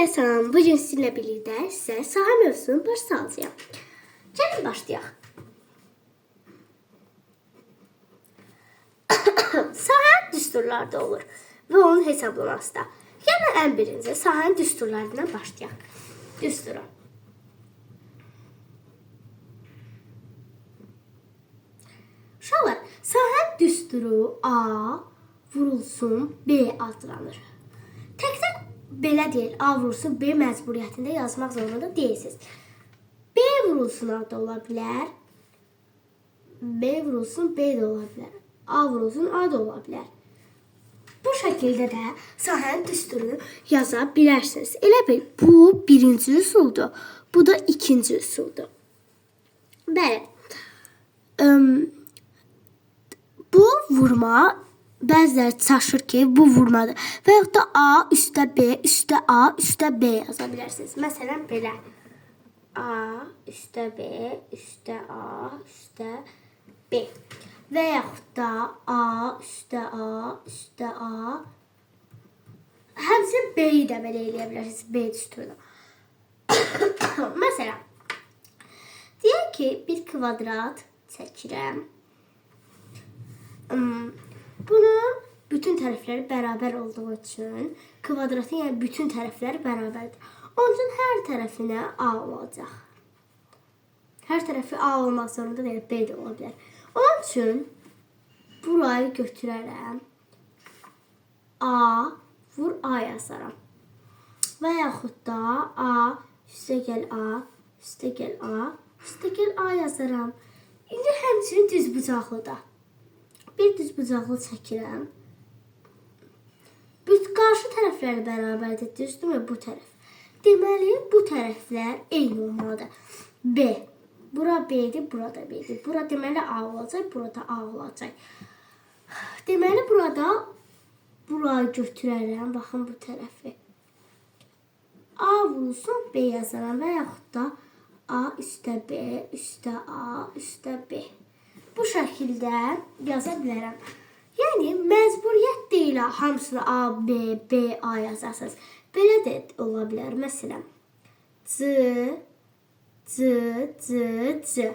Hər kəsə salam. Bugün sizinlə birlikdə sizə sahə mövzusunu başa salacağam. Gəlin başlayaq. Sahə düsturlarda olur və onun hesablaması da. Yəni ən birinci sahənin düsturlarından başlayaq. Düsturu. Uşaqlar, sahənin düsturu A vurulsun B adlanır. Təkcə belə deyil, A vurulsun B məcburiyyətində yazmaq zorunda deyilsiniz. B vurulsun A da ola bilər. B vurulsun B də ola bilər. A vurulsun A da ola bilər. Bu şəkildə də sahənin düsturunu yaza bilərsiniz. Elə bil, bu birinci üsuldur. Bu da ikinci üsuldur. Bəli. Bu vurma bəziləri çaşır ki, bu vurmadır. Və yaxud da A üstə B, üstə A, üstə B yaza bilərsiniz. Məsələn, belə. A üstə B, üstə A, üstə B. Və yaxud da A üstə A, üstə A. Həmçinin B-yi də belə eləyə bilərsiniz. B düsturunu. Məsələn, deyək ki, bir kvadrat çəkirəm. Bunun bütün tərəfləri bərabər olduğu üçün kvadratın yəni bütün tərəfləri bərabərdir. Onun üçün hər tərəfinə A olacaq. Hər tərəfi A olmaq zorunda deyil, B də ola bilər. Onun üçün burayı götürərəm. A vur A yazaram. Və yaxud da A üstə gəl A, üstə gəl A, üstə gəl A yazaram. İndi həmçinin düzbucaqlı da. Bir düzbucaqlı çəkirəm. Qarşı tərəfləri bərabərdir, düzdürmü? Bu tərəf. Deməli, bu tərəflər eyni olmalıdır. B. Bura B-dir, burada B-dir. Bura deməli A olacaq, burada A olacaq. Deməli, burada burayı götürərəm. Baxın bu tərəfi. A vurulsun B yazaram və yaxud da A üstə B, üstə A, üstə B. Bu şəkildə yaza bilərəm. Yəni, məcburiyyət deyil hamısını A, B, B, A yazarsınız. Belə də ola bilər. Məsələn, C, C, C, C.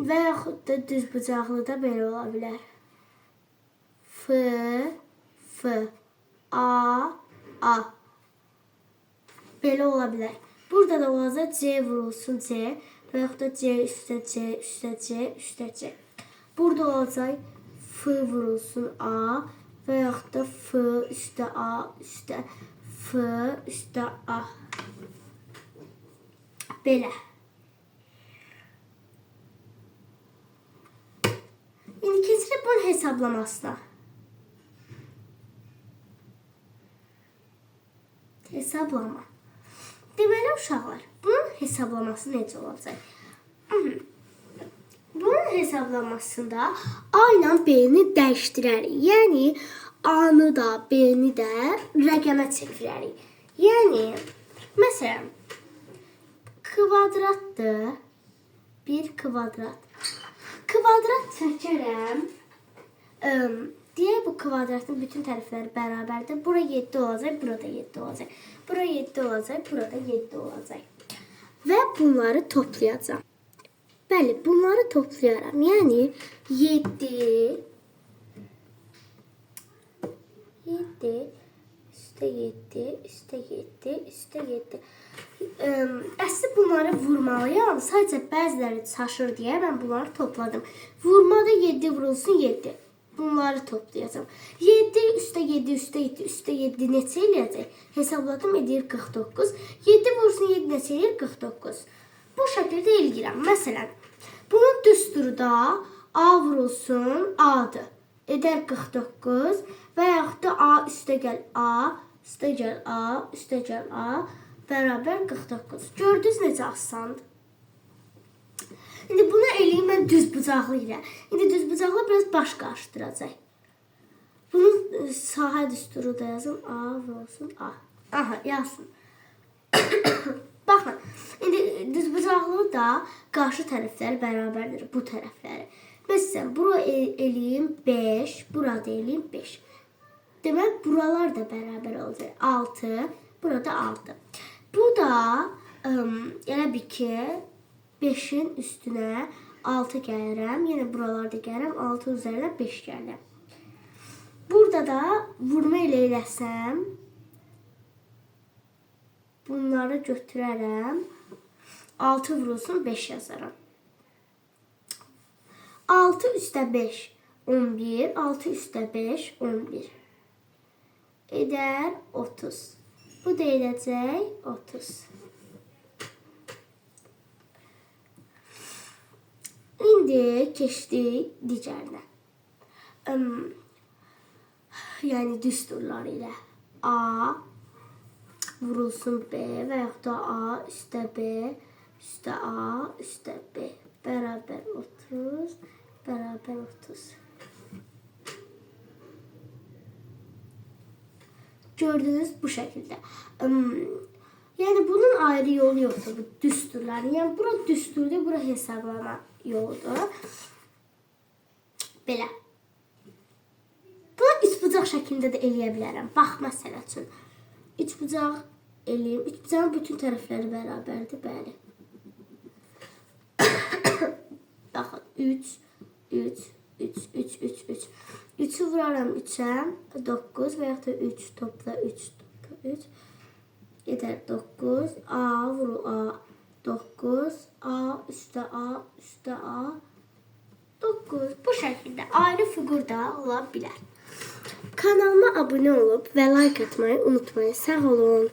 Və yaxud da düzbucaqlı da belə ola bilər. F, F, A, A. Belə ola bilər. Burada da olacaq C vurulsun C. Və yaxud da C üstə C, üstə C, üstə C. Burada olacaq F vurulsun A və yaxud da F üstə A, üstə F üstə A. Belə. İndi keçirək bunun hesablamasına. Hesablama. Deməli, uşaqlar, bunun hesablaması necə olacaq? Bunun hesablamasında A ilə B-ni dəyişdirərik. Yəni, A-nı da, B-ni də rəqəmə çevirərik. Yəni, məsələn, kvadratdır. Bir kvadrat. Kvadrat çəkərəm. Deyək, bu kvadratın bütün tərəfləri bərabərdir. Bura 7 olacaq, burada 7 olacaq. Bura 7 olacaq, burada 7 olacaq. Və bunları toplayacağam. Bəli, bunları toplayaram. Yəni, 7, üstə 7, üstə 7, üstə 7. Əslində bunları vurmalıyam. Sadəcə bəziləri çaşır deyə mən bunları topladım. Vurmada 7 vurulsun 7. Bunları toplayacağım. 7 üstə 7, üstə 7, üstə 7 neçə eləyəcək? Hesabladım, edir 49. 7 vursun 7 neçə eləyir? 49. Bu şəkildə eləyirəm. Məsələn, bunun düsturu da A vurulsun A-dır. Edər 49 və yaxud da A üstə gəl A, üstə gəl A, üstə gəl A, bərabər 49. Gördünüz necə asandır? İndi bunu eləyim mən düzbucaqlı ilə. İndi düzbucaqlı biraz baş qarışdıracaq. Bunun sahə düsturu da yazın. A vurulsun A. Aha, yazsın. Baxın, indi düzbucaqlı da qarşı tərəfləri bərabərdir, bu tərəfləri. Məsələn, bura eləyim 5, burada eləyim 5. Demək, buralar da bərabər olacaq. 6 Burada 6. Bu da elə bir ki 5'in üstüne 6 gəlirəm. Yenə buralarda gəlirəm. 6 üzərinə 5 gəlirəm. Burada da vurma ilə eləsəm bunları götürərəm. 6 vurulsun 5 yazaram. 6 üstə 5 11. 6 üstə 5 11. Edər 30. Bu da edəcək 30. İndi keçdik digərinə. Yəni düsturlar ilə. A vurulsun B və yaxud da A üstə B üstə A üstə B bərabər 30 bərabər 30. Gördünüz bu şəkildə. Yəni bunun ayrı yolu yoxdur bu düsturların. Yəni bura düsturdur, bura hesablama yoludur. Belə. Bunu üçbucaq şəklində də eləyə bilərəm. Bax məsələ üçün. Üçbucaq eləyim. Üçbucağın bütün tərəfləri bərabərdir, bəli. Baxın 3 3 3 3 3 3. 3'ü vuraram 3'ə 9 və yaxud da 3 topla 3 topla 3. Edər 9. A vuru A 9. A üstə A üstə A 9. Bu şəkildə ayrı fiqur da ola bilər. Kanalıma abunə olub və like atmayı unutmayın. Sağ olun.